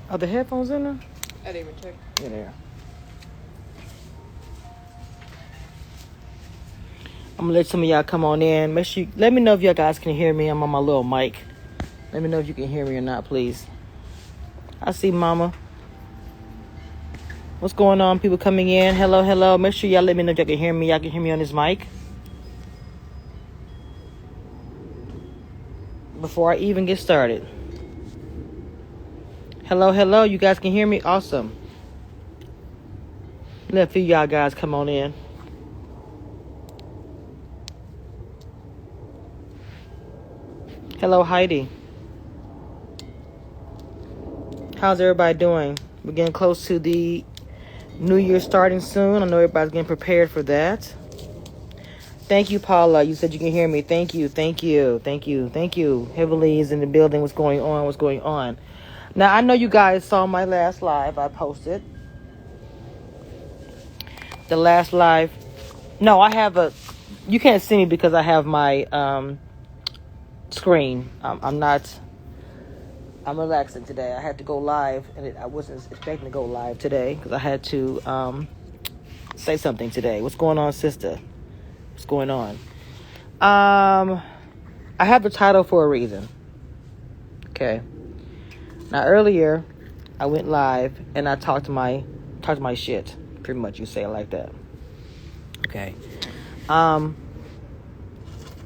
Are the headphones in there? I didn't even check. Yeah, there. I'm gonna let some of y'all come on in. Make sure let me know if y'all guys can hear me. I'm on my little mic. Let me know if you can hear me or not, please. I see Mama. What's going on? People coming in. Hello, hello. Make sure y'all let me know if y'all can hear me. Y'all can hear me on this mic. Before I even get started. Hello, hello. You guys can hear me? Awesome. Let a few y'all guys come on in. Hello, Heidi. How's everybody doing? We're getting close to the New Year starting soon. I know everybody's getting prepared for that. Thank you, Paula. You said you can hear me. Thank you, thank you, thank you, thank you. Heavily is in the building. What's going on? What's going on? Now, I know you guys saw my last live I posted. The last live. No, I have a... You can't see me because I have my screen. I'm relaxing today. I had to go live, and I wasn't expecting to go live today because I had to say something today. What's going on, sister? What's going on? I have the title for a reason. Okay. Now earlier, I went live and I talked my shit. Pretty much, you say it like that. Okay. I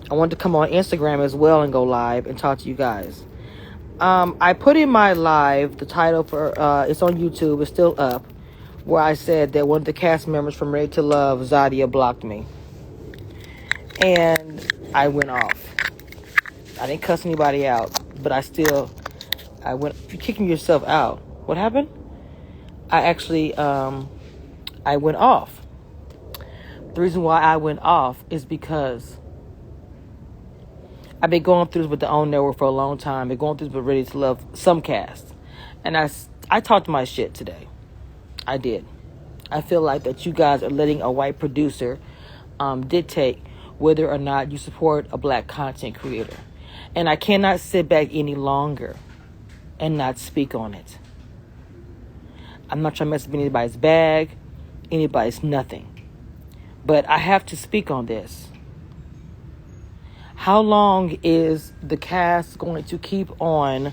wanted to come on Instagram as well and go live and talk to you guys. I put in my live the title for it's on YouTube. It's still up, where I said that one of the cast members from Ready to Love, Zadia, blocked me, and I went off. I didn't cuss anybody out, but I went. You're kicking yourself out. What happened? I actually I went off. The reason why I went off is because I've been going through this with the OWN network for a long time. I've been going through this with Ready to Love, some cast. And I talked my shit today. I did. I feel like that you guys are letting a white producer dictate whether or not you support a black content creator. And I cannot sit back any longer and not speak on it. I'm not trying to mess up anybody's bag, anybody's nothing. But I have to speak on this. How long is the cast going to keep on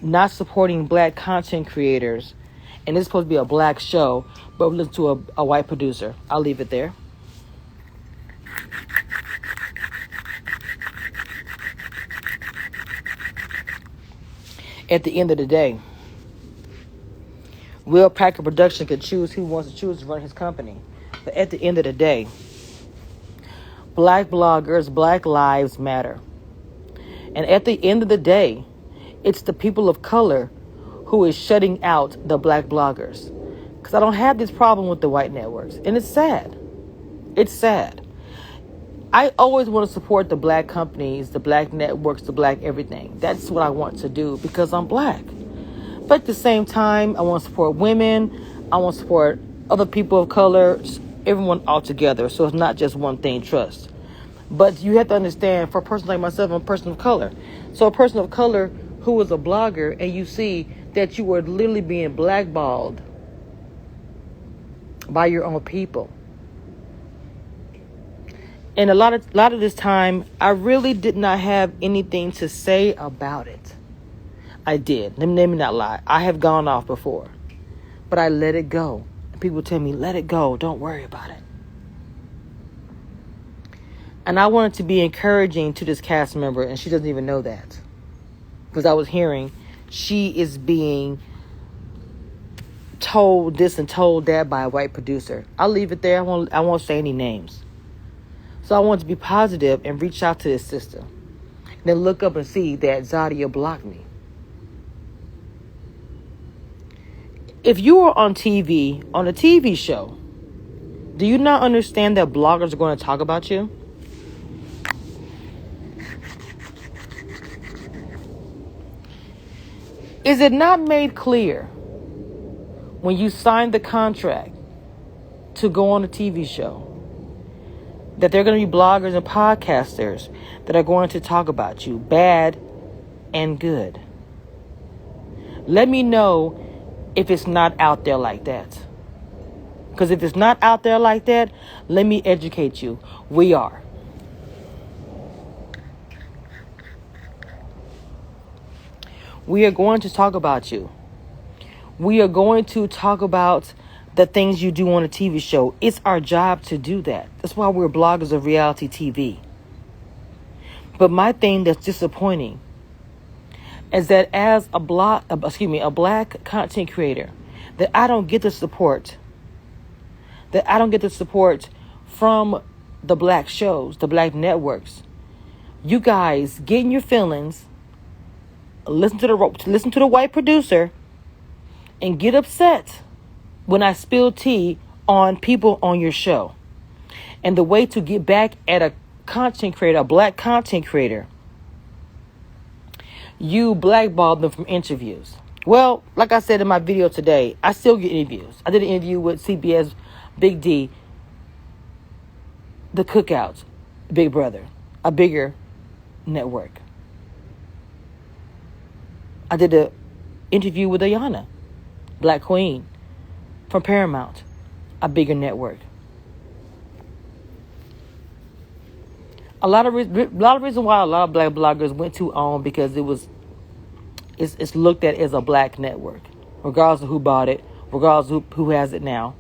not supporting black content creators? And it's supposed to be a black show, but we listen to a white producer. I'll leave it there. At the end of the day, Will Packer Production can choose who wants to choose to run his company. But at the end of the day, black bloggers, black lives matter. And at the end of the day, it's the people of color who is shutting out the black bloggers. Because I don't have this problem with the white networks. And it's sad. It's sad. I always want to support the black companies, the black networks, the black everything. That's what I want to do because I'm black. But at the same time, I want to support women. I want to support other people of color, everyone all together. So it's not just one thing, trust. But you have to understand, for a person like myself, I'm a person of color. So a person of color who is a blogger, and you see that you are literally being blackballed by your own people. And a lot of this time, I really did not have anything to say about it. I did. Let me not lie. I have gone off before. But I let it go. People tell me, let it go. Don't worry about it. And I wanted to be encouraging to this cast member, and she doesn't even know that. Because I was hearing she is being told this and told that by a white producer. I'll leave it there. I won't say any names. So I wanted to be positive and reach out to this sister. And then look up and see that Zadia blocked me. If you are on TV, on a TV show, do you not understand that bloggers are going to talk about you? Is it not made clear when you signed the contract to go on a TV show that there are going to be bloggers and podcasters that are going to talk about you, bad and good? Let me know if it's not out there like that. Because if it's not out there like that, let me educate you. We are. We are going to talk about you. We are going to talk about the things you do on a TV show. It's our job to do that. That's why we're bloggers of reality TV. But my thing that's disappointing is that as a black content creator, that I don't get the support. That I don't get the support from the black shows, the black networks. You guys get in your feelings, listen to the white producer, and get upset when I spill tea on people on your show. And the way to get back at a content creator, a black content creator, you blackball them from interviews. Well, like I said in my video today, I still get interviews. I did an interview with CBS Big D, The Cookouts, Big Brother, a bigger network. I did an interview with Ayana, Black Queen, from Paramount, a bigger network. A lot of reason why a lot of black bloggers went to OWN because it's looked at as a black network, regardless of who bought it, regardless of who has it now.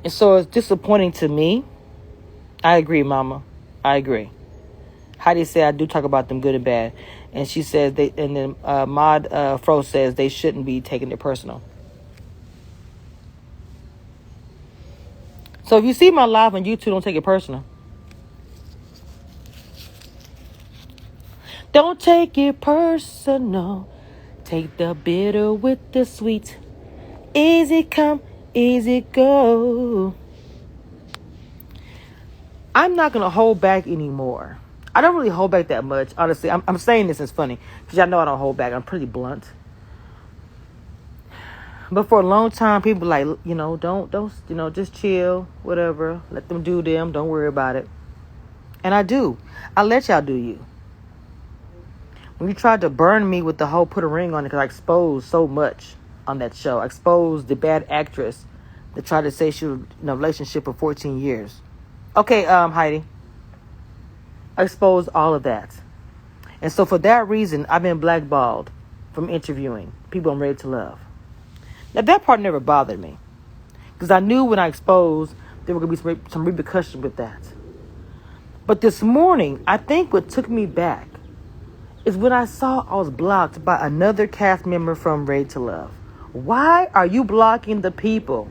And so it's disappointing to me. I agree, Mama. I agree. Heidi said I do talk about them good and bad, and she says and then Maud Fro says they shouldn't be taking it personal. So if you see my live on YouTube, don't take it personal. Don't take it personal. Take the bitter with the sweet. Easy come, easy go. I'm not going to hold back anymore. I don't really hold back that much. Honestly, I'm saying this is funny because y'all know I don't hold back. I'm pretty blunt. But for a long time, people like, don't, just chill, whatever. Let them do them. Don't worry about it. And I do. I let y'all do you. When you tried to burn me with the whole put a ring on it, because I exposed so much on that show. I exposed the bad actress that tried to say she was in a relationship for 14 years. Okay, Heidi. I exposed all of that. And so for that reason, I've been blackballed from interviewing people on Ready to Love. Now, that part never bothered me. Because I knew when I exposed, there were going to be some repercussions with that. But this morning, I think what took me back is when I saw I was blocked by another cast member from Ready to Love. Why are you blocking the people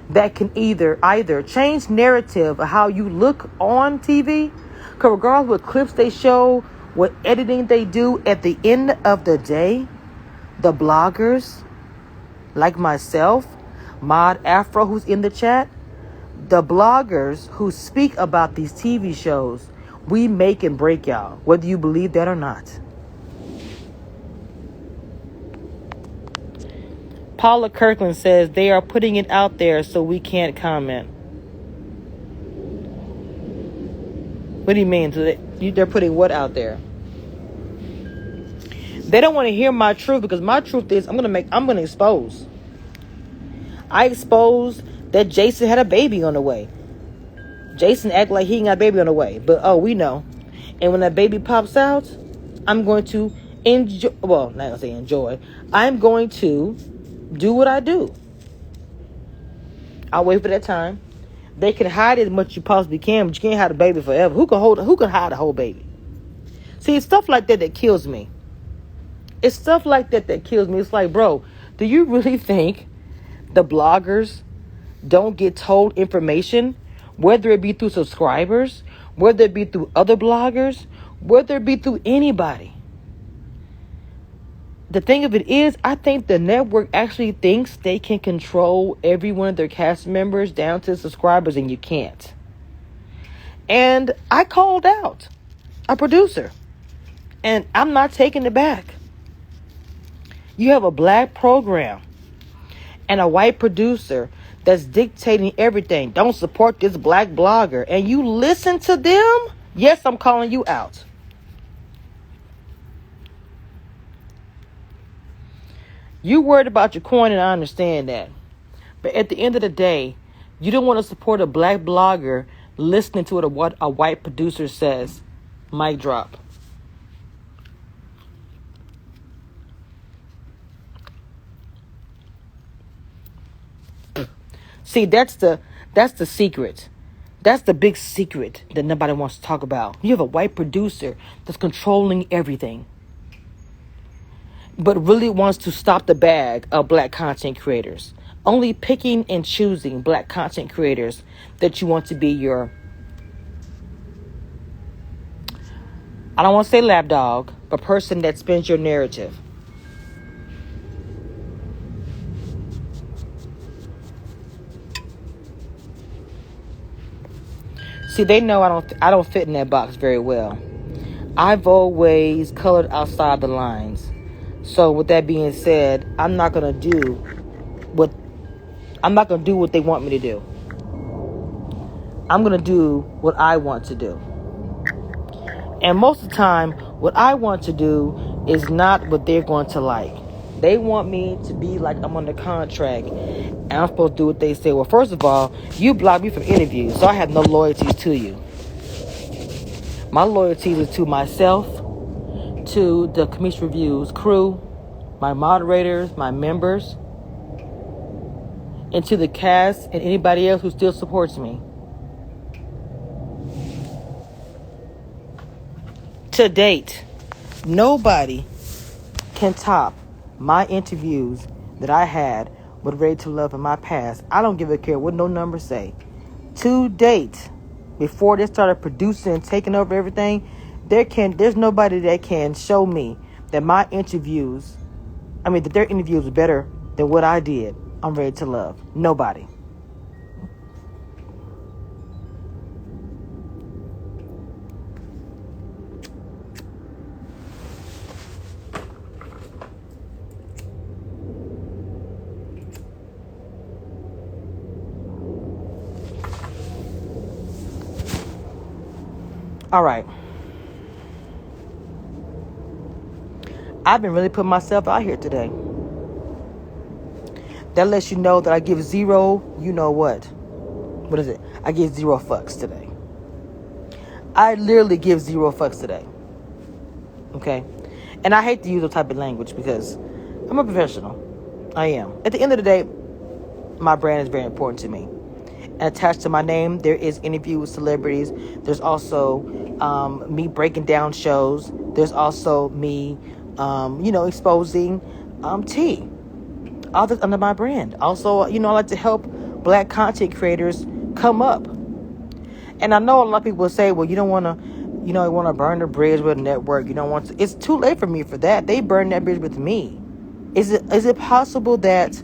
that can either change narrative of how you look on TV? Because regardless what clips they show, what editing they do, at the end of the day, the bloggers like myself, Mod Afro, who's in the chat, the bloggers who speak about these TV shows, we make and break y'all, whether you believe that or not. Paula Kirkland says they are putting it out there so we can't comment. What do you mean? They're putting what out there? They don't want to hear my truth because my truth is I'm gonna expose. I exposed that Jason had a baby on the way. Jason act like he ain't got a baby on the way, but we know. And when that baby pops out, I'm going to enjoy. Well, not gonna say enjoy. I'm going to do what I do. I'll wait for that time. They can hide it as much as you possibly can, but you can't hide a baby forever. Who can hide a whole baby? See, it's stuff like that kills me. It's stuff like that kills me. It's like, bro, do you really think the bloggers don't get told information, whether it be through subscribers, whether it be through other bloggers, whether it be through anybody? The thing of it is, I think the network actually thinks they can control every one of their cast members down to subscribers, and you can't. And I called out a producer, and I'm not taking it back. You have a black program and a white producer that's dictating everything. Don't support this black blogger. And you listen to them? Yes, I'm calling you out. You worried about your coin, and I understand that. But at the end of the day, you don't want to support a black blogger listening to what a white producer says. Mic drop. See, that's the secret. That's the big secret that nobody wants to talk about. You have a white producer that's controlling everything, but really wants to stop the bag of black content creators. Only picking and choosing black content creators that you want to be your, I don't want to say lapdog, but person that spins your narrative. See, they know I don't fit in that box very well. I've always colored outside the lines. So with that being said, I'm not gonna do what they want me to do. I'm gonna do what I want to do. And most of the time, what I want to do is not what they're going to like. They want me to be like I'm under contract and I'm supposed to do what they say. Well, first of all, you blocked me from interviews, so I have no loyalties to you. My loyalties are to myself, to the Cameshiareviews Reviews crew, my moderators, my members, and to the cast and anybody else who still supports me. To date, nobody can top my interviews that I had with Ready to Love in my past. I don't give a care what no numbers say. To date, before they started producing and taking over everything, there's nobody that can show me that their interviews were better than what I did on Ready to Love. Nobody. All right. I've been really putting myself out here today. That lets you know that I give zero, you know what? What is it? I give zero fucks today. I literally give zero fucks today. Okay? And I hate to use that type of language because I'm a professional. I am. At the end of the day, my brand is very important to me. And attached to my name, there is interview with celebrities. There's also me breaking down shows. There's also me, exposing tea. All this under my brand. Also, I like to help black content creators come up. And I know a lot of people will say, well, you don't want to, you want to burn the bridge with a network. You don't want to. It's too late for me for that. They burned that bridge with me. Is it possible that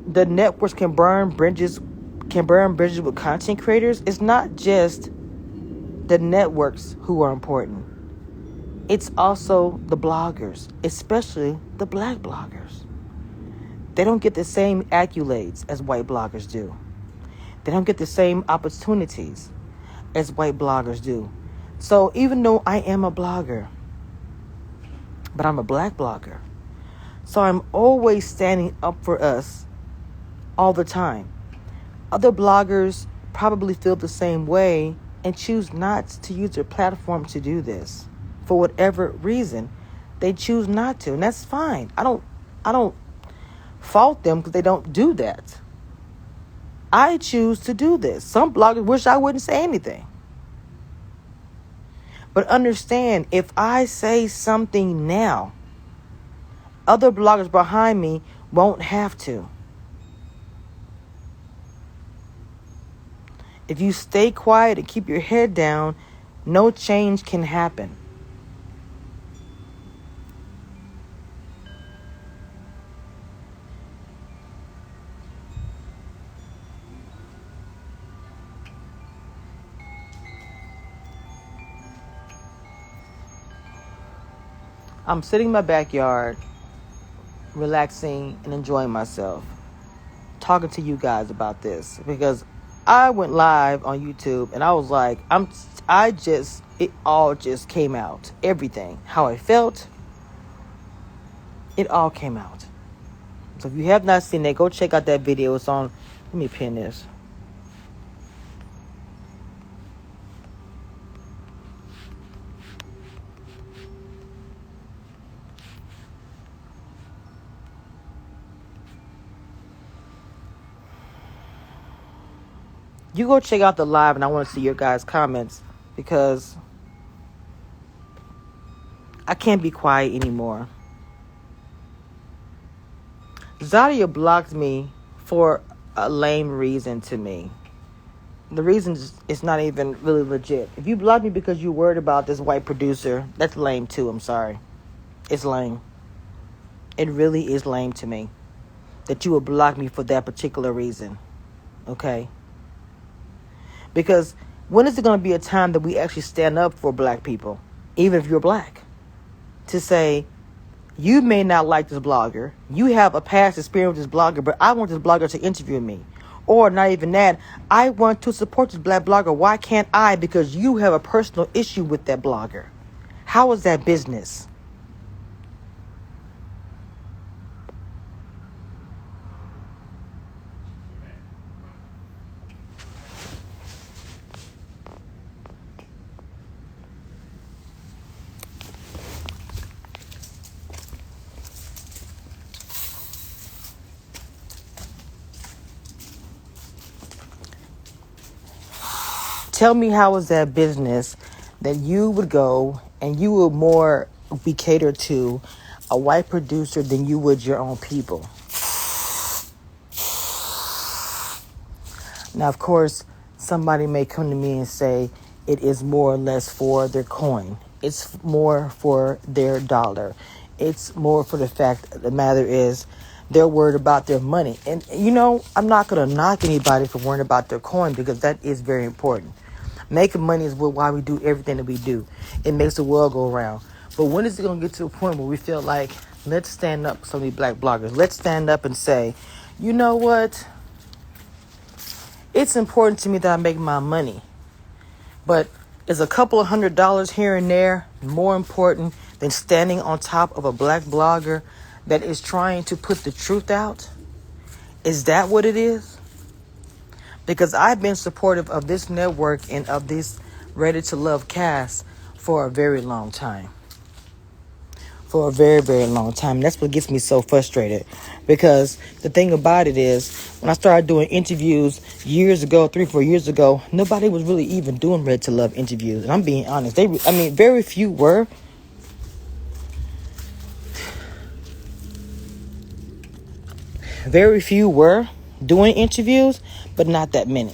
the networks can burn bridges with content creators? It's not just the networks who are important. It's also the bloggers, especially the black bloggers. They don't get the same accolades as white bloggers do. They don't get the same opportunities as white bloggers do. So even though I am a blogger, but I'm a black blogger, so I'm always standing up for us all the time. Other bloggers probably feel the same way and choose not to use their platform to do this. For whatever reason, they choose not to, and that's fine. I don't fault them because they don't do that. I choose to do this. Some bloggers wish I wouldn't say anything. But understand, if I say something now, other bloggers behind me won't have to. If you stay quiet and keep your head down, no change can happen. I'm sitting in my backyard, relaxing and enjoying myself, talking to you guys about this because I went live on YouTube and I was like, it all just came out. Everything. How I felt, it all came out. So if you have not seen that, go check out that video. It's on, let me pin this. You go check out the live, and I want to see your guys' comments because I can't be quiet anymore. Zadia blocked me for a lame reason to me. The reason is not even really legit. If you block me because you're worried about this white producer, that's lame too. I'm sorry. It's lame. It really is lame to me that you would block me for that particular reason. Okay? Because when is it going to be a time that we actually stand up for black people, even if you're black, to say, you may not like this blogger, you have a past experience with this blogger, but I want this blogger to interview me. Or not even that, I want to support this black blogger. Why can't I? Because you have a personal issue with that blogger. How is that business? Tell me, how is that business that you would go and you would more be catered to a white producer than you would your own people? Now, of course, somebody may come to me and say it is more or less for their coin. It's more for their dollar. It's more for the fact that the matter is they're worried about their money. And, I'm not going to knock anybody for worrying about their coin because that is very important. Making money is why we do everything that we do. It makes the world go around. But when is it going to get to a point where we feel like, let's stand up for some of these black bloggers. Let's stand up and say, you know what? It's important to me that I make my money. But is a couple of $100 here and there more important than standing on top of a black blogger that is trying to put the truth out? Is that what it is? Because I've been supportive of this network and of this Ready to Love cast for a very long time. For a very, very long time. That's what gets me so frustrated. Because the thing about it is, when I started doing interviews years ago, 3-4 years ago, nobody was really even doing Ready to Love interviews. And I'm being honest. Very few were. Very few were doing interviews, but not that many.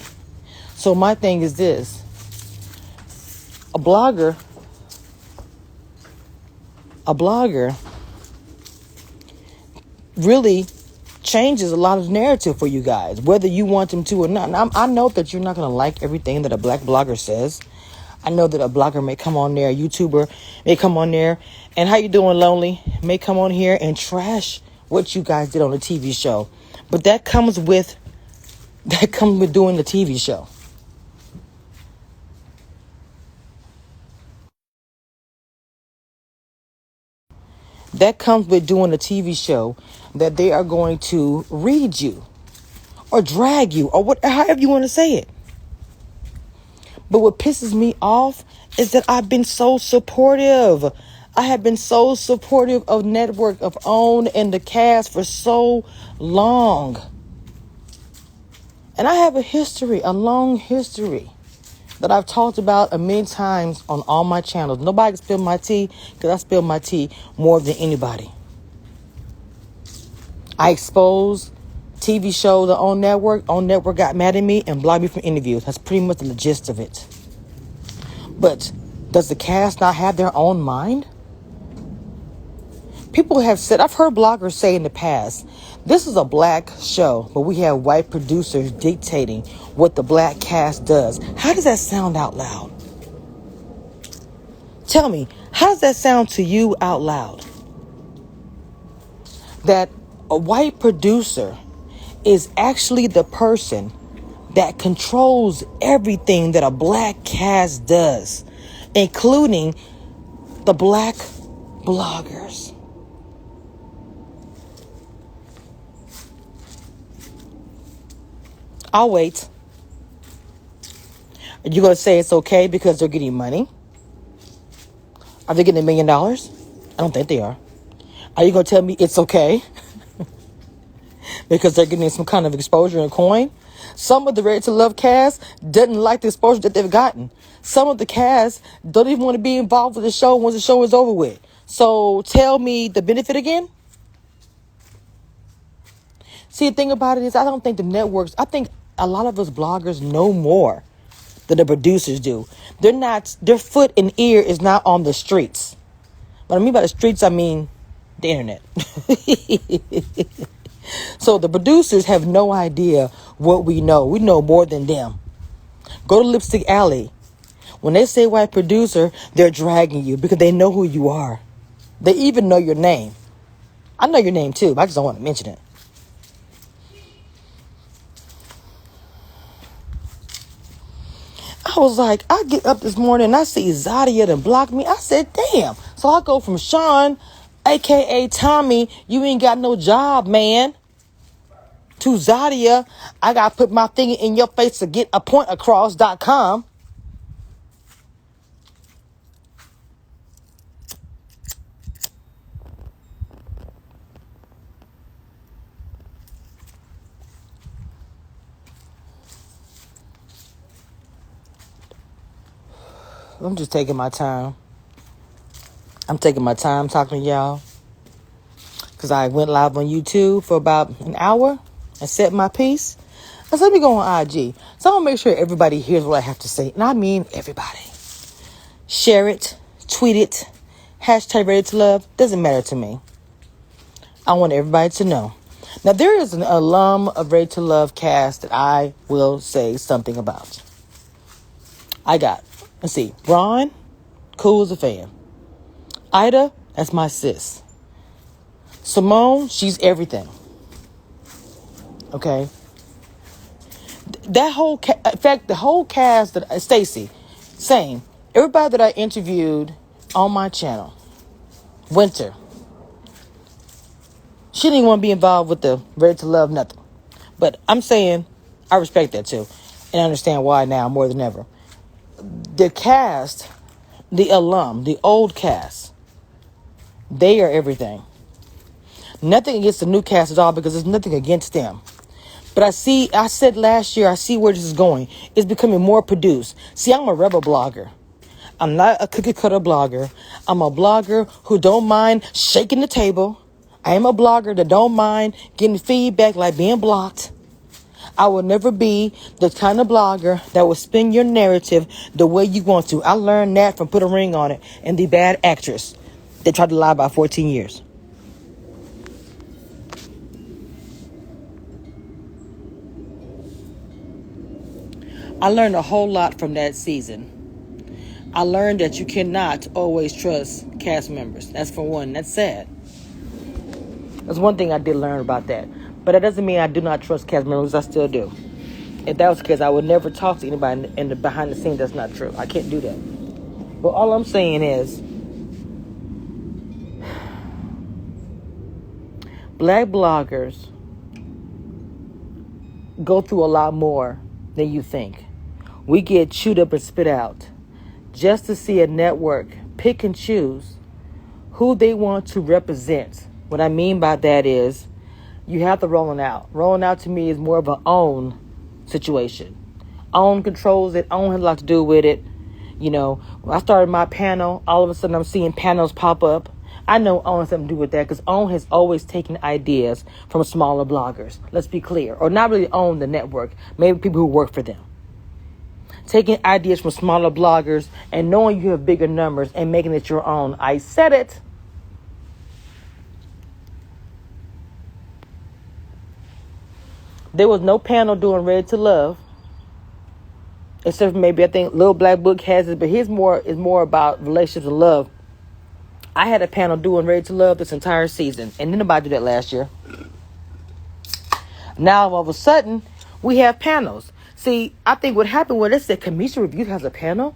So my thing is this. A blogger really changes a lot of narrative for you guys, whether you want them to or not. Now, I know that you're not going to like everything that a black blogger says. I know that a blogger may come on there, a YouTuber may come on there, and how you doing, lonely, may come on here and trash what you guys did on the TV show. But that comes with doing the TV show. That comes with doing a TV show, that they are going to read you or drag you or however you want to say it. But what pisses me off is that I've been so supportive. I have been so supportive of Network, of OWN, and the cast for so long. And I have a long history that I've talked about many times on all my channels. Nobody can spill my tea because I spill my tea more than anybody. I exposed TV shows on Network. On Network got mad at me and blocked me from interviews. That's pretty much the gist of it. But does the cast not have their own mind? People have said, I've heard bloggers say in the past, this is a black show, but we have white producers dictating what the black cast does. How does that sound out loud? Tell me, how does that sound to you out loud? That a white producer is actually the person that controls everything that a black cast does, including the black bloggers. I'll wait. Are you going to say it's okay because they're getting money? Are they getting $1 million? I don't think they are. Are you going to tell me it's okay because they're getting some kind of exposure and coin? Some of the Ready to Love cast doesn't like the exposure that they've gotten. Some of the cast don't even want to be involved with the show once the show is over with. So tell me the benefit again. See, the thing about it is, I don't think the networks, I think a lot of us bloggers know more than the producers do. Their foot and ear is not on the streets. What I mean by the streets, I mean the internet. So the producers have no idea what we know. We know more than them. Go to Lipstick Alley. When they say white producer, they're dragging you because they know who you are. They even know your name. I know your name too, but I just don't want to mention it. I was like, I get up this morning and I see Zadia done blocked me. I said, damn. So I go from Sean, a.k.a. Tommy, you ain't got no job, man, to Zadia, I got to put my thing in your face to get a point across.com. I'm just taking my time. I'm taking my time talking to y'all because I went live on YouTube for about an hour and said my piece. I said, let me go on IG. So I want to make sure everybody hears what I have to say. And I mean everybody. Share it. Tweet it. Hashtag Ready to Love. Doesn't matter to me. I want everybody to know. Now, there is an alum of Ready to Love cast that I will say something about. I got, let's see, Ron, cool as a fan. Ida, that's my sis. Simone, she's everything. Okay? That whole, in fact, the whole cast, that Stacy, same. Everybody that I interviewed on my channel, Winter, she didn't want to be involved with the Ready to Love nothing. But I'm saying, I respect that too. And I understand why now more than ever. The cast, the alum, the old cast, they are everything. Nothing against the new cast at all because there's nothing against them. But I said last year, I see where this is going. It's becoming more produced. See, I'm a rebel blogger. I'm not a cookie cutter blogger. I'm a blogger who don't mind shaking the table. I am a blogger that don't mind getting feedback like being blocked. I will never be the kind of blogger that will spin your narrative the way you want to. I learned that from Put a Ring on It and The Bad Actress that tried to lie about 14 years. I learned a whole lot from that season. I learned that you cannot always trust cast members. That's for one. That's sad. That's one thing I did learn about that. But that doesn't mean I do not trust cast members. I still do. If that was the case, I would never talk to anybody in the behind the scenes. That's not true. I can't do that. But all I'm saying is, black bloggers go through a lot more than you think. We get chewed up and spit out just to see a network pick and choose who they want to represent. What I mean by that is you have to rolling out. Rolling out to me is more of an own situation. Own controls it. Own has a lot to do with it. You know, when I started my panel, all of a sudden I'm seeing panels pop up. I know OWN has something to do with that because OWN has always taken ideas from smaller bloggers. Let's be clear. Or not really OWN the network. Maybe people who work for them. Taking ideas from smaller bloggers and knowing you have bigger numbers and making it your own. I said it. There was no panel doing Ready to Love. Except for maybe I think Little Black Book has it, but his is more about relationships and love. I had a panel doing Ready to Love this entire season, and didn't nobody do that last year. Now all of a sudden, we have panels. See, I think what happened was they said Camesha Reviews has a panel.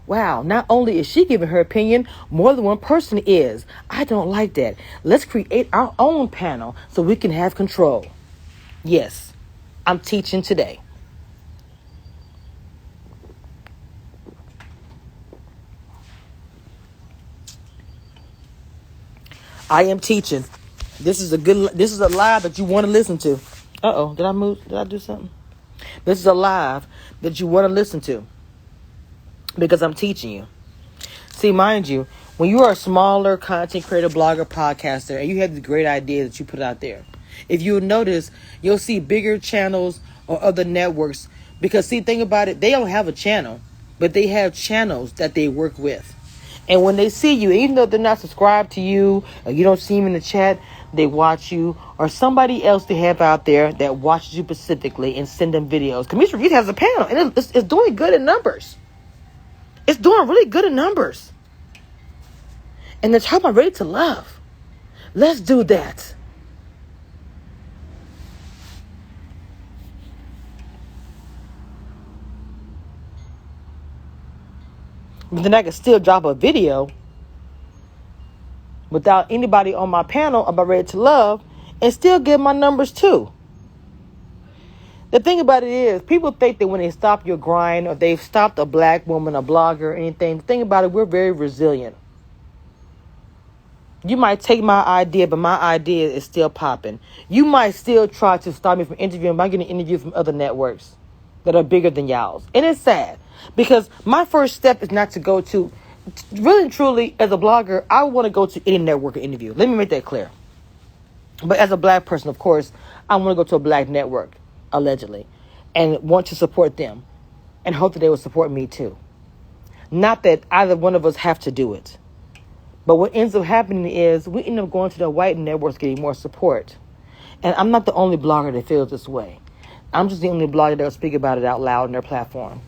Wow, not only is she giving her opinion, more than one person is. I don't like that. Let's create our own panel so we can have control. Yes, I'm teaching today. I am teaching. This is a live that you want to listen to. Uh-oh, did I move? Did I do something? This is a live that you want to listen to because I'm teaching you. See, mind you, when you are a smaller content creator, blogger, podcaster, and you have the great idea that you put out there, if you notice, you'll see bigger channels or other networks because, see, think about it, they don't have a channel, but they have channels that they work with. And when they see you, even though they're not subscribed to you, or you don't see them in the chat, they watch you, or somebody else they have out there that watches you specifically and send them videos. Camesha Reviews has a panel, and it's doing good in numbers. It's doing really good in numbers. And they're talking about Ready to Love. Let's do that. But then I can still drop a video without anybody on my panel about Ready to Love and still get my numbers too. The thing about it is, people think that when they stop your grind or they've stopped a black woman, a blogger, or anything, the thing about it, we're very resilient. You might take my idea, but my idea is still popping. You might still try to stop me from interviewing by getting interviews from other networks that are bigger than y'all's. And it's sad because my first step is not to go to, really and truly, as a blogger, I want to go to any network or interview. Let me make that clear. But as a black person, of course, I want to go to a black network, allegedly, and want to support them and hope that they will support me too. Not that either one of us have to do it. But what ends up happening is we end up going to the white networks getting more support. And I'm not the only blogger that feels this way. I'm just the only blogger that will speak about it out loud on their platform.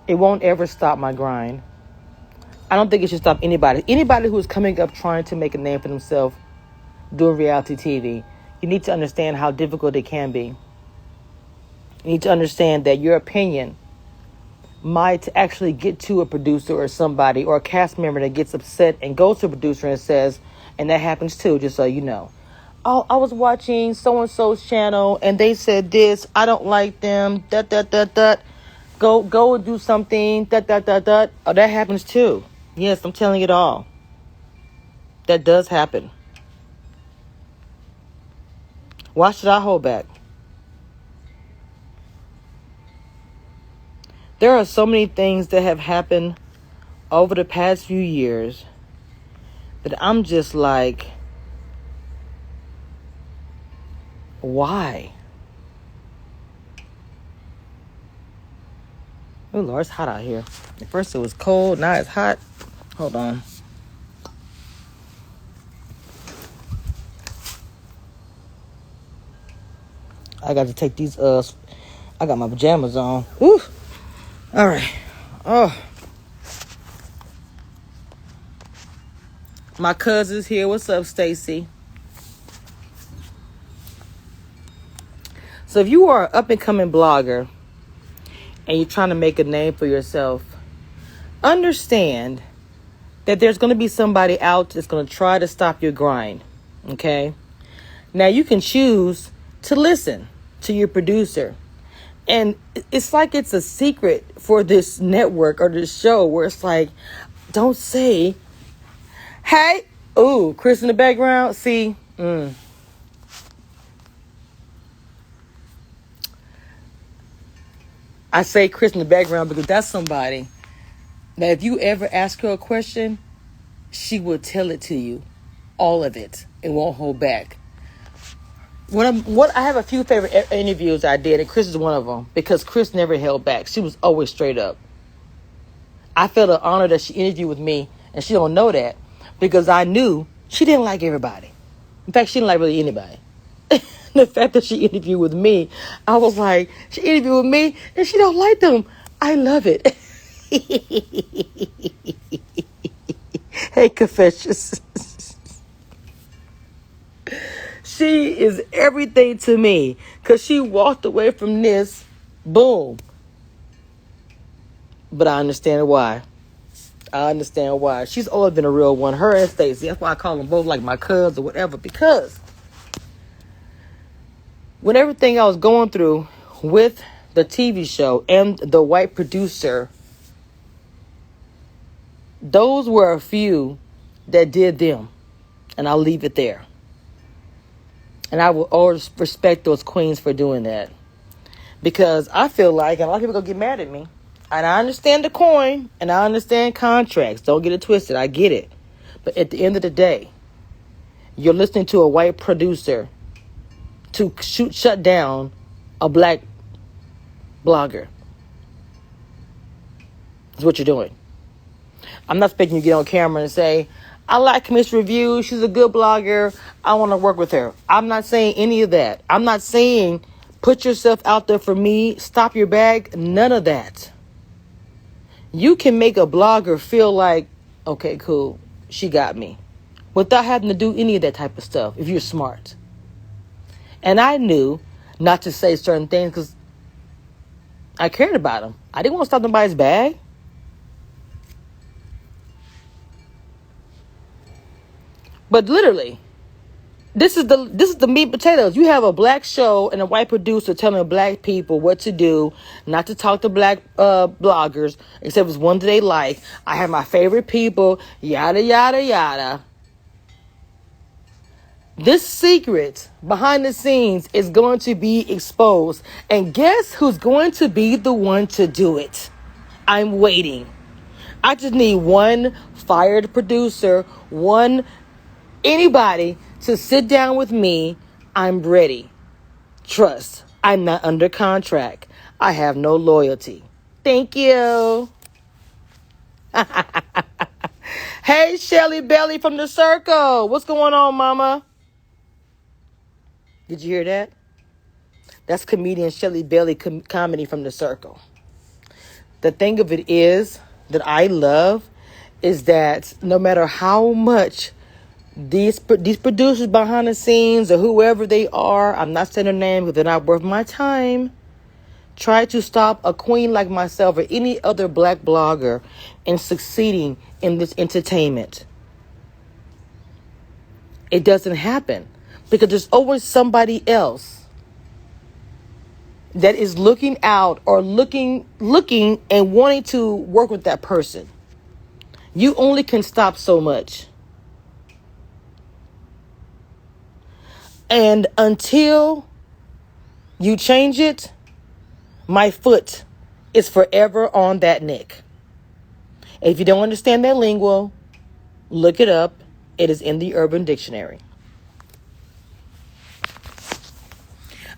It won't ever stop my grind. I don't think it should stop anybody. Anybody who is coming up trying to make a name for themselves doing reality TV, you need to understand how difficult it can be. You need to understand that your opinion might actually get to a producer or somebody or a cast member that gets upset and goes to a producer and says, and that happens too, just so you know, oh, I was watching so-and-so's channel and they said this, I don't like them, Go and do something, Oh, that happens too. Yes, I'm telling it all. That does happen. Why should I hold back? There are so many things that have happened over the past few years that I'm just like, why? Oh, Lord, it's hot out here. At first it was cold, now it's hot. Hold on. I got to take these, I got my pajamas on. Whew. All right. Oh. My cousin's here. What's up, Stacy? So if you are an up-and-coming blogger, and you're trying to make a name for yourself, understand that there's going to be somebody out that's going to try to stop your grind, okay? Now, you can choose to listen to your producer. And it's like it's a secret for this network or this show where it's like, don't say, hey, ooh, Chris in the background, see, I say Chris in the background because that's somebody that if you ever ask her a question, she will tell it to you, all of it, and won't hold back. I have a few favorite interviews I did, and Chris is one of them because Chris never held back. She was always straight up. I felt an honor that she interviewed with me, and she don't know that because I knew she didn't like everybody. In fact, she didn't like really anybody. The fact that she interviewed with me, I was like, she interviewed with me and she don't like them. I love it. Hey, Confessions. She is everything to me because she walked away from this. Boom. But I understand why. I understand why. She's always been a real one. Her and Stacey. That's why I call them both like my cousins or whatever. Because when everything I was going through with the TV show and the white producer, those were a few that did them. And I'll leave it there. And I will always respect those queens for doing that. Because I feel like, and a lot of people going to get mad at me, and I understand the coin, and I understand contracts. Don't get it twisted. I get it. But at the end of the day, you're listening to a white producer to shut down a black blogger. That's what you're doing. I'm not expecting you to get on camera and say, I like Cameshiareviews Reviews. She's a good blogger. I want to work with her. I'm not saying any of that. I'm not saying put yourself out there for me. Stop your bag. None of that. You can make a blogger feel like, okay, cool, she got me, without having to do any of that type of stuff if you're smart. And I knew not to say certain things because I cared about them. I didn't want to stop nobody's bag. But literally, this is the meat and potatoes. You have a black show and a white producer telling black people what to do, not to talk to black bloggers, except if it's one that they like. I have my favorite people, yada, yada, yada. This secret behind the scenes is going to be exposed. And guess who's going to be the one to do it? I'm waiting. I just need one fired producer, anybody to sit down with me. I'm ready. Trust, I'm not under contract. I have no loyalty. Thank you. Hey, Shelly Belly from the Circle. What's going on, mama? Did you hear that? That's comedian Shelly Belly comedy from the Circle. The thing of it is that I love is that no matter how much these producers behind the scenes or whoever they are, I'm not saying their name because they're not worth my time, try to stop a queen like myself or any other black blogger in succeeding in this entertainment. It doesn't happen because there's always somebody else that is looking out or looking and wanting to work with that person. You only can stop so much. And until you change it, my foot is forever on that neck. If you don't understand that lingo, look it up. It is in the Urban Dictionary.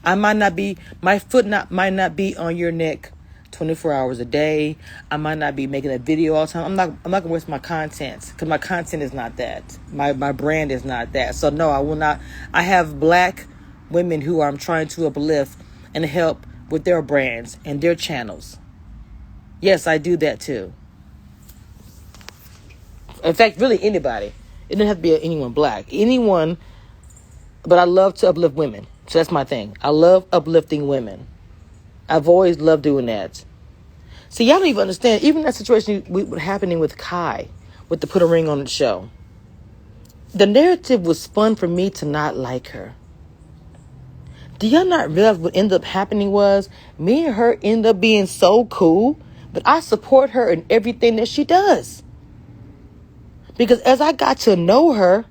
My foot might not be on your neck 24 hours a day. I might not be making a video all the time. I'm not gonna waste my content because my content is not that. My brand is not that. So no, I will not. I have black women who I'm trying to uplift and help with their brands and their channels. Yes, I do that too. In fact, really anybody. It doesn't have to be anyone black. Anyone, but I love to uplift women. So that's my thing. I love uplifting women. I've always loved doing that. See, y'all don't even understand. Even that situation happening with Kai, with the Put a Ring on the show. The narrative was fun for me to not like her. Do y'all not realize what ended up happening was me and her end up being so cool, but I support her in everything that she does. Because as I got to know her,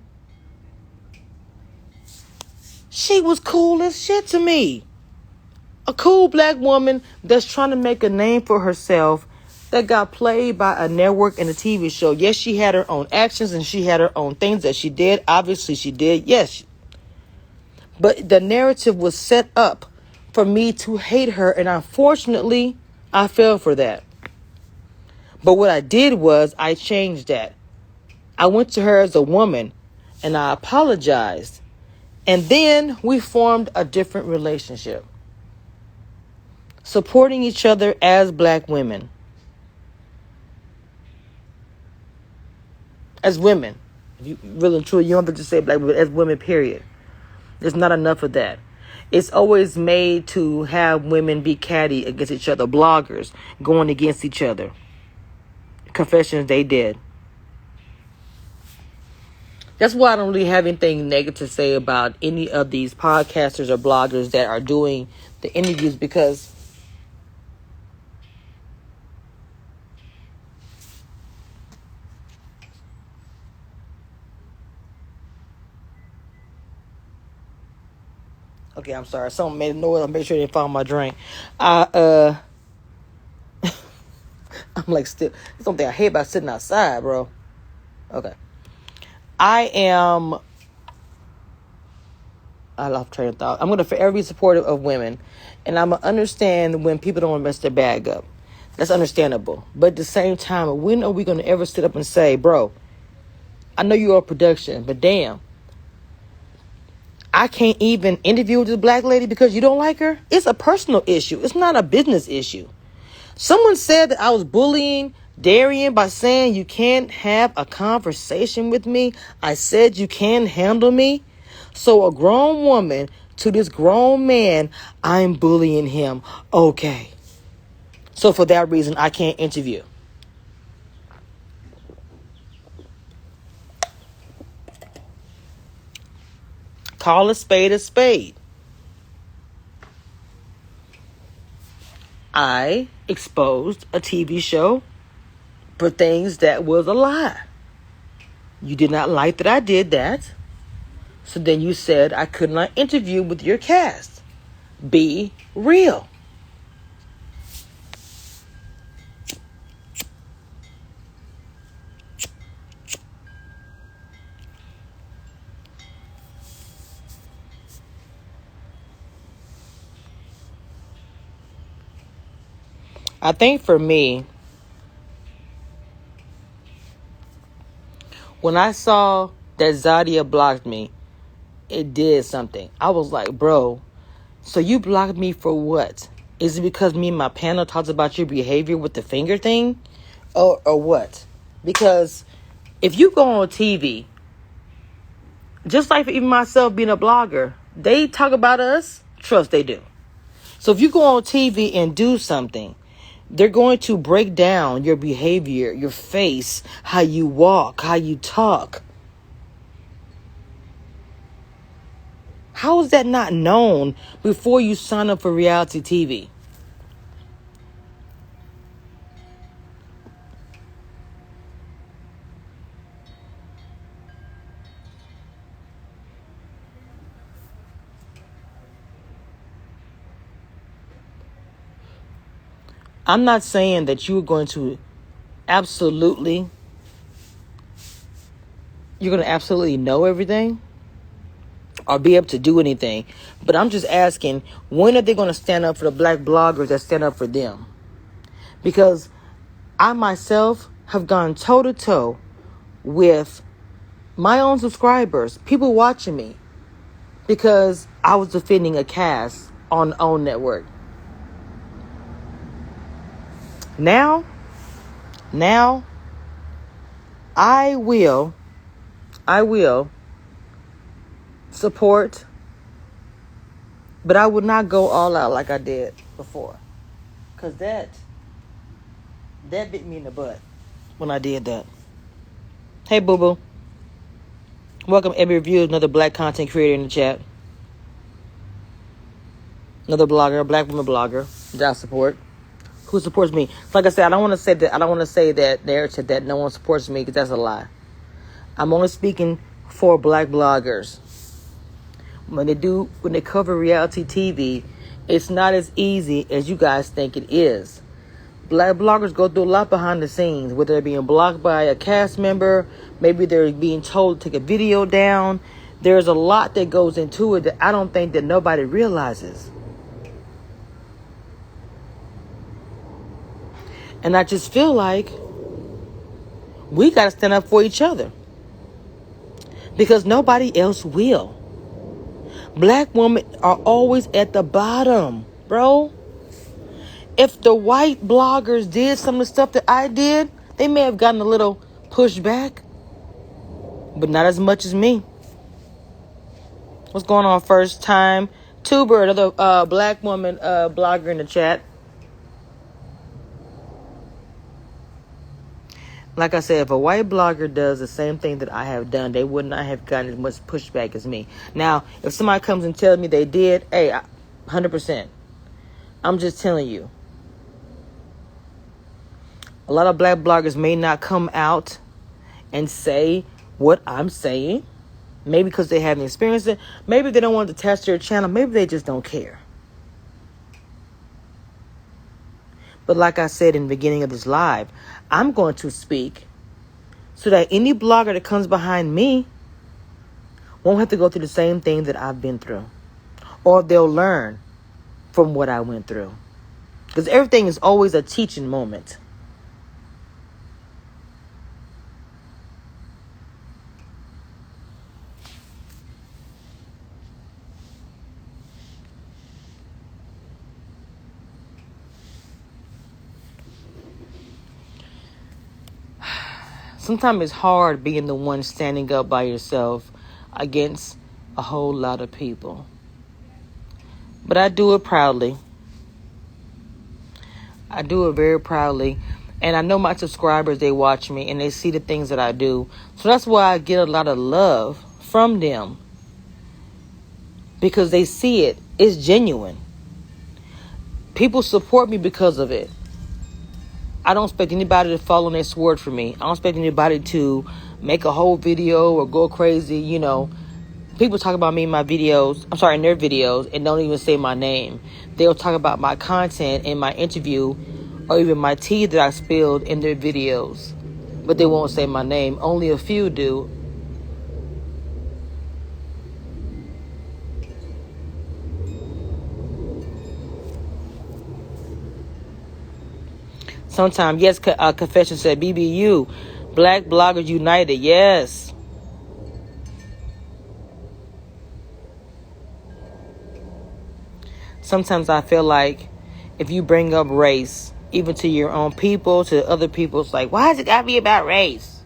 she was cool as shit to me. A cool black woman that's trying to make a name for herself that got played by a network and a TV show. Yes, she had her own actions and she had her own things that she did. Obviously, she did. Yes. But the narrative was set up for me to hate her. And unfortunately, I fell for that. But what I did was I changed that. I went to her as a woman and I apologized. And then we formed a different relationship, supporting each other as black women. As women. If you really and truly, you don't have to just say black women, as women, period. There's not enough of that. It's always made to have women be catty against each other. Bloggers going against each other. Confessions they did. That's why I don't really have anything negative to say about any of these podcasters or bloggers that are doing the interviews, because okay, I'm sorry. Someone made a noise. I'll make sure they found my drink. I'm like still. There's something I hate about sitting outside, bro. Okay. I lost train of thought. I'm going to forever be supportive of women. And I'm going to understand when people don't want to mess their bag up. That's understandable. But at the same time, when are we going to ever sit up and say, bro, I know you're a production, but damn, I can't even interview with this black lady because you don't like her? It's a personal issue. It's not a business issue. Someone said that I was bullying Darian by saying you can't have a conversation with me. I said you can handle me. So a grown woman to this grown man, I'm bullying him. Okay. So for that reason, I can't interview. Call a spade a spade. I exposed a TV show for things that was a lie. You did not like that I did that. So then you said I could not interview with your cast. Be real. I think for me, when I saw that Zadia blocked me, it did something. I was like, bro, so you blocked me for what? Is it because me and my panel talked about your behavior with the finger thing? Or what? Because if you go on TV, just like for even myself being a blogger, they talk about us. Trust they do. So if you go on TV and do something, they're going to break down your behavior, your face, how you walk, how you talk. How is that not known before you sign up for reality TV? I'm not saying that you're going to absolutely know everything or be able to do anything. But I'm just asking, when are they going to stand up for the black bloggers that stand up for them? Because I myself have gone toe to toe with my own subscribers, people watching me, because I was defending a cast on OWN Network. Now, I will support, but I would not go all out like I did before. Because that bit me in the butt when I did that. Hey, boo-boo. Welcome, Every Review, another black content creator in the chat. Another blogger, a black woman blogger that I support. Who supports me? Like I said, I don't want to say that narrative that no one supports me, because that's a lie. I'm only speaking for black bloggers. When they cover reality TV, it's not as easy as you guys think it is. Black bloggers go through a lot behind the scenes, whether they're being blocked by a cast member, maybe they're being told to take a video down. There's a lot that goes into it that I don't think that nobody realizes. And I just feel like we got to stand up for each other, because nobody else will. Black women are always at the bottom, bro. If the white bloggers did some of the stuff that I did, they may have gotten a little pushback, but not as much as me. What's going on? First time tuber, another black woman blogger in the chat. Like I said, if a white blogger does the same thing that I have done, they would not have gotten as much pushback as me. Now, if somebody comes and tells me they did, hey, 100%. I'm just telling you. A lot of black bloggers may not come out and say what I'm saying. Maybe because they haven't experienced it. Maybe they don't want to attach to their channel. Maybe they just don't care. But like I said in the beginning of this live, I'm going to speak so that any blogger that comes behind me won't have to go through the same thing that I've been through. Or they'll learn from what I went through. Because everything is always a teaching moment. Sometimes it's hard being the one standing up by yourself against a whole lot of people. But I do it proudly. I do it very proudly. And I know my subscribers, they watch me and they see the things that I do. So that's why I get a lot of love from them. Because they see it. It's genuine. People support me because of it. I don't expect anybody to fall on their sword for me. I don't expect anybody to make a whole video or go crazy. You know, people talk about me in my videos. I'm sorry, in their videos, and don't even say my name. They'll talk about my content in my interview or even my tea that I spilled in their videos. But they won't say my name. Only a few do. Sometimes, yes, Confession said, BBU, Black Bloggers United, yes. Sometimes I feel like if you bring up race, even to your own people, to other people, it's like, why has it got to be about race?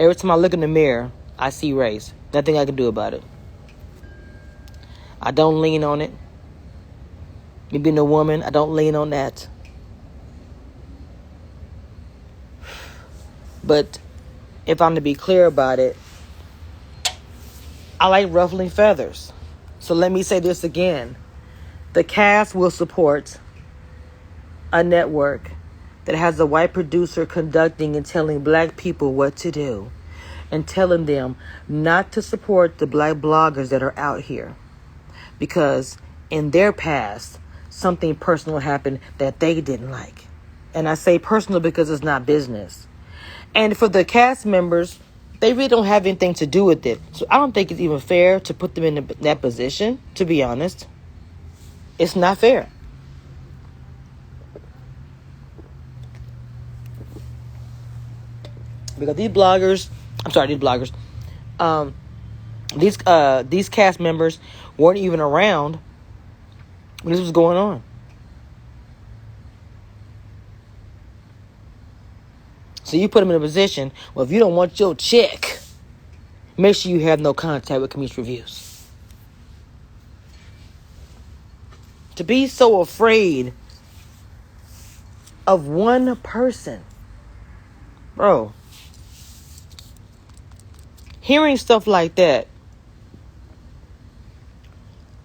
Every time I look in the mirror, I see race. Nothing I can do about it. I don't lean on it. Me being a woman, I don't lean on that. But if I'm to be clear about it, I like ruffling feathers. So let me say this again. The cast will support a network that has a white producer conducting and telling black people what to do and telling them not to support the black bloggers that are out here because in their past, something personal happened that they didn't like. And I say personal because it's not business. And for the cast members, they really don't have anything to do with it. So I don't think it's even fair to put them in that position, to be honest. It's not fair. Because these cast members weren't even around when this was going on. So you put them in a position, well, if you don't want your check, make sure you have no contact with Cameshia Reviews. To be so afraid of one person, bro. Hearing stuff like that,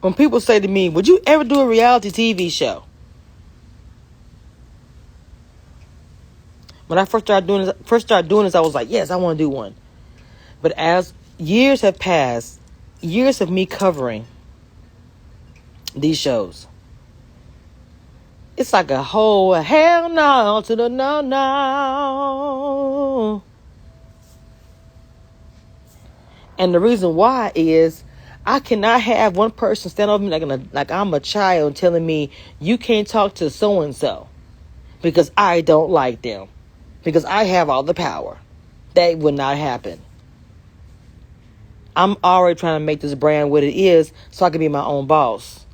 when people say to me, would you ever do a reality TV show? When I first started doing this, I was like, yes, I want to do one. But as years have passed, years of me covering these shows, it's like a whole hell no to the no. And the reason why is I cannot have one person stand over me like I'm a child telling me you can't talk to so-and-so because I don't like them, because I have all the power. That would not happen. I'm already trying to make this brand what it is so I can be my own boss.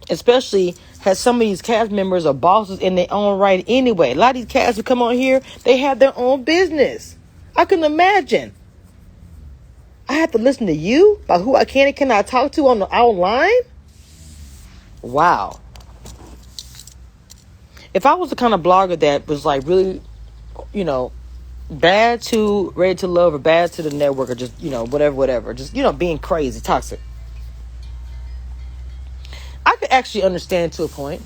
Especially as some of these cast members are bosses in their own right anyway. A lot of these cast who come on here, they have their own business. I can imagine. I have to listen to you about who I can and cannot talk to on the online? Wow. If I was the kind of blogger that was like really, bad to Ready to Love or bad to the network or just, whatever. Just, being crazy, toxic. I could actually understand to a point.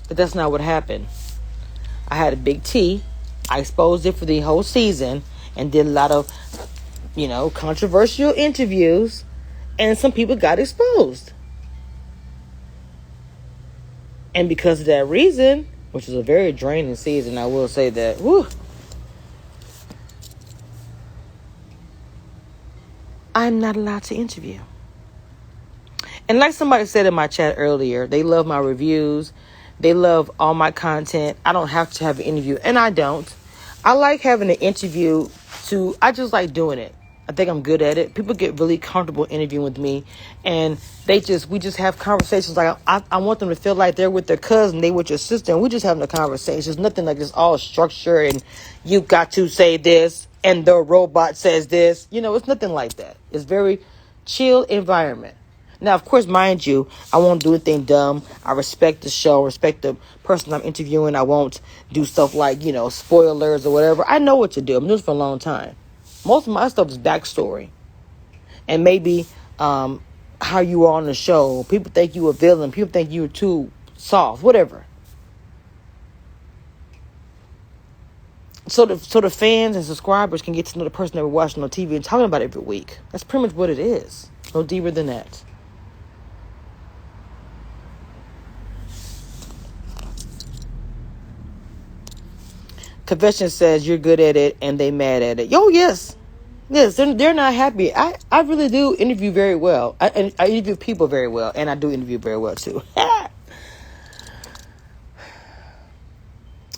But that's not what happened. I had a big T. I exposed it for the whole season and did a lot of, controversial interviews. And some people got exposed. And because of that reason, which was a very draining season, I will say that, I'm not allowed to interview. And like somebody said in my chat earlier, they love my reviews. They love all my content. I don't have to have an interview. And I don't. I like having an interview I just like doing it. I think I'm good at it. People get really comfortable interviewing with me. And we just have conversations. Like I want them to feel like they're with their cousin, they with your sister. And we're just having a conversation. It's nothing like this all structured and you got to say this and the robot says this. It's nothing like that. It's very chill environment. Now, of course, mind you, I won't do anything dumb. I respect the show, respect the person I'm interviewing. I won't do stuff like, spoilers or whatever. I know what to do. I've been doing this for a long time. Most of my stuff is backstory. And maybe how you are on the show. People think you a villain. People think you're too soft. Whatever. So the fans and subscribers can get to know the person that we're watching on TV and talking about it every week. That's pretty much what it is. No deeper than that. Confession says you're good at it and they mad at it. Yo, yes, they're not happy. I really do interview very well. I interview people very well, and I do interview very well too.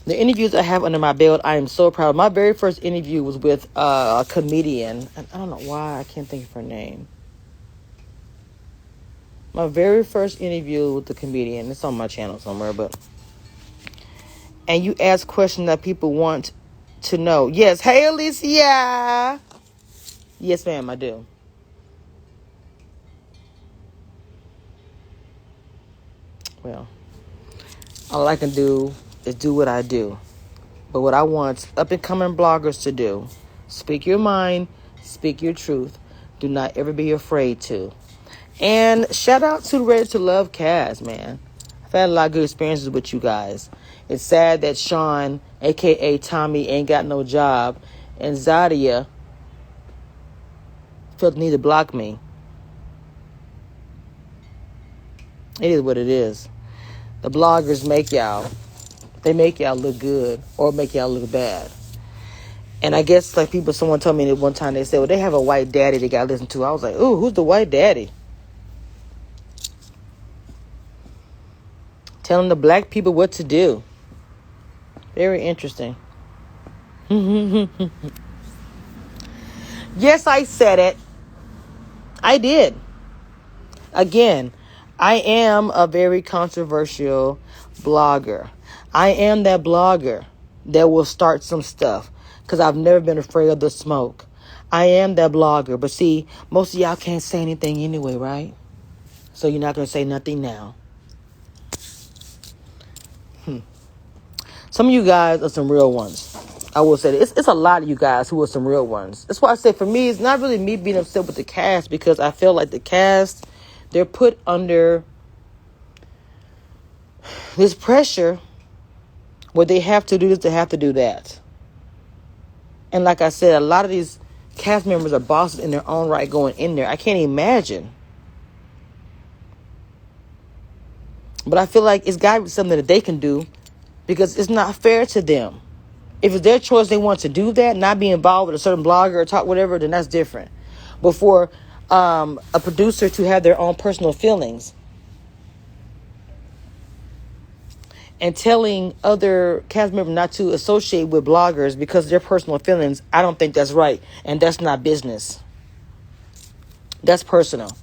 The interviews I have under my belt, I am so proud. My very first interview was with a comedian. I don't know why I can't think of her name. My very first interview with the comedian. It's on my channel somewhere, but. And you ask questions that people want to know. Yes. Hey, Alicia. Yes, ma'am, I do. Well, all I can do is do what I do. But what I want up-and-coming bloggers to do, speak your mind, speak your truth. Do not ever be afraid to. And shout out to the Ready to Love cast, man. I've had a lot of good experiences with you guys. It's sad that Sean, a.k.a. Tommy, ain't got no job. And Zadia felt the need to block me. It is what it is. The bloggers make y'all look good or make y'all look bad. And I guess someone told me that one time, they said, well, they have a white daddy they got to listen to. I was like, ooh, who's the white daddy? Telling the black people what to do. Very interesting. Yes, I said it. I did. Again, I am a very controversial blogger. I am that blogger that will start some stuff because I've never been afraid of the smoke. I am that blogger. But see, most of y'all can't say anything anyway, right? So you're not going to say nothing now. Some of you guys are some real ones. I will say that. It's a lot of you guys who are some real ones. That's why I say for me, it's not really me being upset with the cast because I feel like the cast, they're put under this pressure where they have to do this, they have to do that. And like I said, a lot of these cast members are bosses in their own right going in there. I can't imagine. But I feel like it's got to be something that they can do because it's not fair to them. If it's their choice, they want to do that, not be involved with a certain blogger or talk whatever, then that's different. But for a producer to have their own personal feelings and telling other cast members not to associate with bloggers because of their personal feelings, I don't think that's right. And that's not business. That's personal.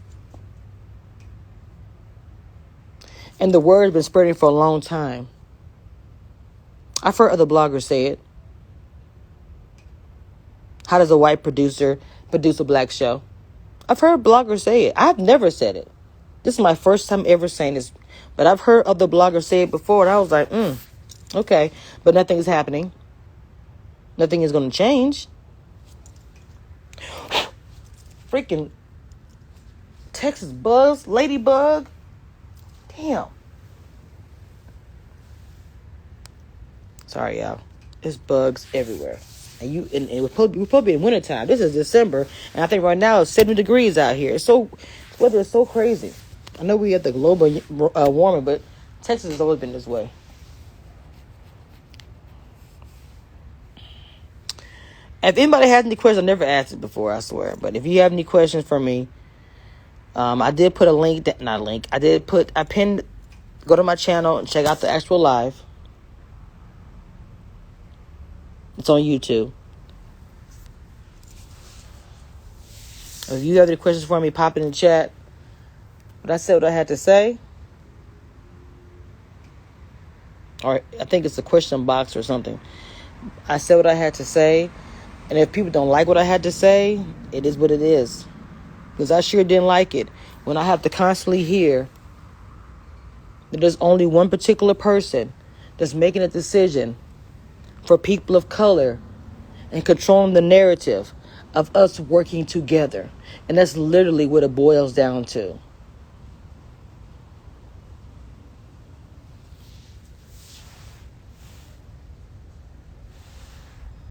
And the word has been spreading for a long time. I've heard other bloggers say it. How does a white producer produce a black show? I've heard bloggers say it. I've never said it. This is my first time ever saying this. But I've heard other bloggers say it before, and I was like, okay. But nothing is happening. Nothing is going to change. Freaking Texas buzz, ladybug. Damn. Sorry, y'all. There's bugs everywhere. And we're supposed to be in wintertime. This is December, and I think right now it's 70 degrees out here. Weather is so crazy. I know we have the global warming, but Texas has always been this way. If anybody has any questions, I never asked it before, I swear. But if you have any questions for me, I did put a link. I pinned. Go to my channel and check out the actual live. It's on YouTube. If you have any questions for me, pop it in the chat. But I said what I had to say. Or I think it's a question box or something. I said what I had to say. And if people don't like what I had to say, it is what it is. Because I sure didn't like it. When I have to constantly hear that there's only one particular person that's making a decision for people of color and controlling the narrative of us working together. And that's literally what it boils down to.